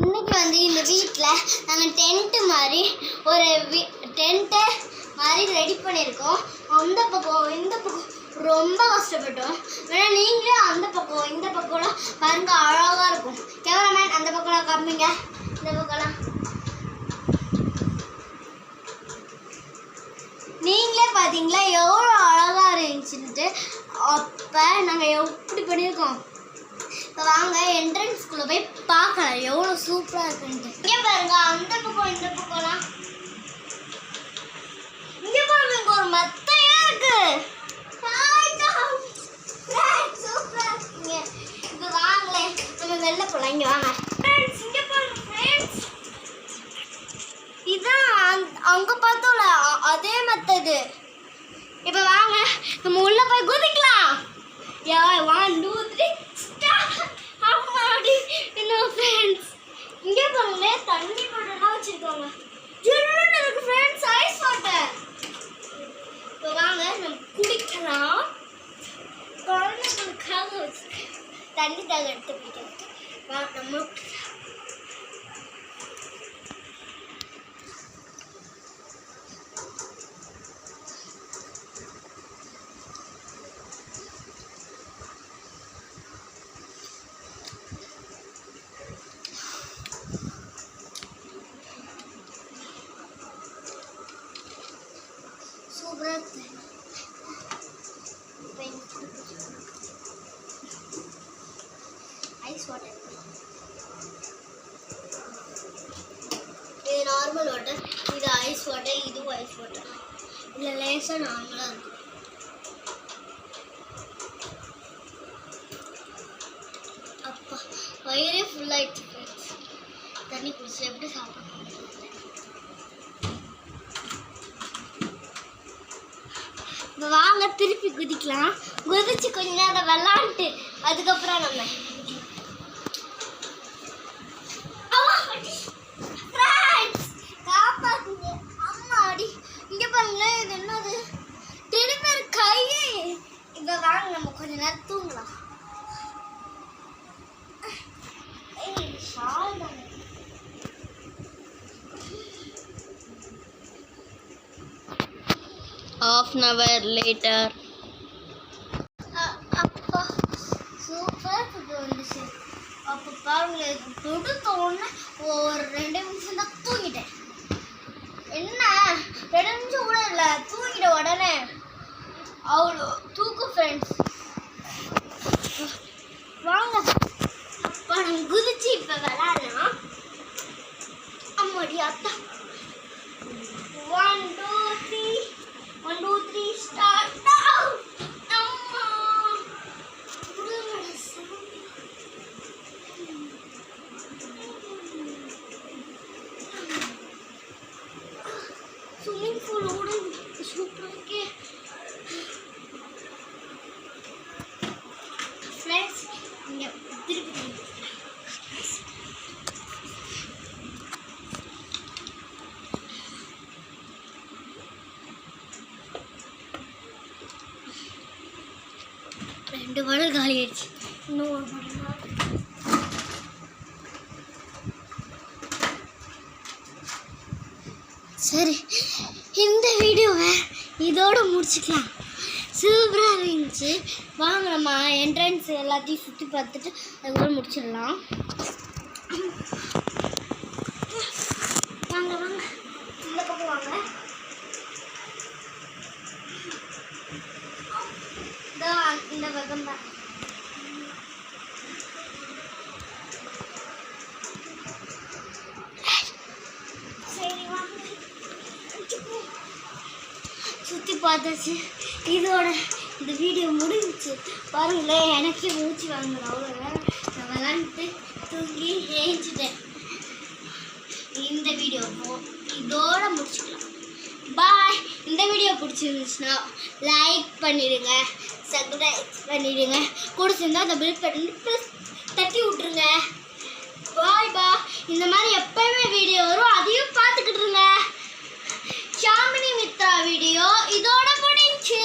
இன்னைக்கு வந்து இந்த வீட்டில் நாங்கள் டென்ட்டு மாதிரி ஒரு டென்ட்டை மாதிரி ரெடி பண்ணியிருக்கோம். அந்த பக்கம் இந்த பக்கம் ரொம்ப கஷ்டப்பட்டோம். வேணா நீங்களே அந்த பக்கம் இந்த பக்கம்லாம் பாருங்க, அழகாக இருக்கும். கேமராமேன் அந்த பக்கம்லாம் காமிங்க. இந்த பக்கம்லாம் நீங்களே பார்த்தீங்களா எவ்வளோ அழகாக இருந்துச்சுன்ட்டு. அப்போ நாங்கள் எப்படி பண்ணியிருக்கோம். இப்போ வாங்க என்ட்ரன்ஸ்குள்ளே போய் பார்க்கலாம் எவ்வளோ சூப்பராக இருக்குன்ட்டு. இங்கே பாருங்க, அந்த பக்கம் இந்த பக்கம்லாம் இங்கே பாருங்க, இங்கே ஒரு மத்தையா இருக்கு. சூப்பராக இருக்குங்க. இப்போ வாங்களே நம்ம வெளில போகலாம். இங்கே வாங்க இங்கே பாருங்க ஃப்ரெண்ட்ஸ், இதுதான் அங்கே பார்த்தோம்ல அதே மெத்தது. இப்போ வாங்க நம்ம உள்ளே போய் குதிக்கலாம். 1 2 3 அம்மாடி. இன்னும் ஃப்ரெண்ட்ஸ் இங்கே பாருங்களே, தண்ணி பாட்டிலாம் வச்சுருக்காங்க. ஜில்லுன்னு இருக்கு ஃப்ரெண்ட்ஸ், ஐஸ் வாட்டர். இப்போ வாங்க நம்ம குடிக்கலாம். குழந்தைங்களுக்காக வச்சுருக்கேன் தண்ணி தாக எடுத்து குடிக்கிறதுக்கு. நம்ம ஐஸ் வாட்டர், இது நார்மல் வாட்டர், இது ஐஸ் வாட்டர், இதுவும் ஐஸ் வாட்டர். இல்லை லேசாக நார்மலாக இருக்கும். அப்பா வயிறே ஃபுல்லாகிடுச்சு ஃப்ரெண்ட்ஸ். தண்ணி குடிச்சு எப்படி சாப்பிடணும். வாங்க திருப்பி குதிக்கலாம். குதிச்சு கொஞ்ச நேரம் விளாண்டுட்டு அதுக்கப்புறம் நம்ம காப்பாத்துங்க. அம்மா அடி. இங்க பாருங்களேன், இது என்னது திருப்பி கையே. இப்ப வாங்க நம்ம கொஞ்ச நேரம் தூங்கலாம். Half an hour later. அப்பா சூப்பர் ஃபுட் வந்துச்சு. அப்போ பாருங்க, கொடுத்த உடனே ஒரு 2 நிமிஷம் தான் தூங்கிட்டேன். என்ன 2 நிமிஷம் கூட இல்லை, தூங்கிட்ட உடனே அவ்வளோ தூக்கம் ஃப்ரெண்ட்ஸ். வாங்க அப்பா நம்ம குதிச்சு இப்போ விளாடலாம். அம்மாடி அத்தா. 1 2 3 1 2 3 ஸ்டார்ட் now. அம்மா ஸ்விம்மிங் பூலோட சூப்பராக இருக்கே ஃப்ரெண்ட்ஸ். இங்கே திருப்பி ரெண்டு பாடல் காலி ஆயிடுச்சு. இன்னும் ஒரு பாடல். சரி, இந்த வீடியோவை இதோட முடிச்சுக்கலாம். சூப்பராக இருந்துச்சு. வாங்க நம்ம என்ட்ரன்ஸ் எல்லாத்தையும் சுற்றி பார்த்துட்டு அதுக்கப்புறம் முடிச்சிடலாம். வாங்க வாங்க இந்த பக்கம் வாங்க. இந்த பக்கம் தான். சரி வாங்க சுற்றி பார்த்தாச்சு. இதோட இந்த வீடியோ முடிஞ்சிச்சு. பாருங்களேன், எனக்கே மூச்சு வாங்கல. அவ்வளோதான், நான் விளாண்டுட்டு தூங்கி ஏஞ்சிட்டேன். இந்த வீடியோ இதோட முடிச்சுக்கலாம். பாய். இந்த வீடியோ பிடிச்சிருந்துச்சுன்னா லைக் பண்ணிடுங்க, சப்ஸ்கிரைப் பண்ணிடுங்க, கூட சேர்ந்தா அந்த பில் பட்டன் தட்டி விட்ருங்க. பாய் பா. இந்த மாதிரி எப்பயுமே வீடியோ வரும், அதையும் பார்த்துக்கிட்டு இருங்க. ஷாமினி மித்ரா வீடியோ இதோட முடிஞ்சு.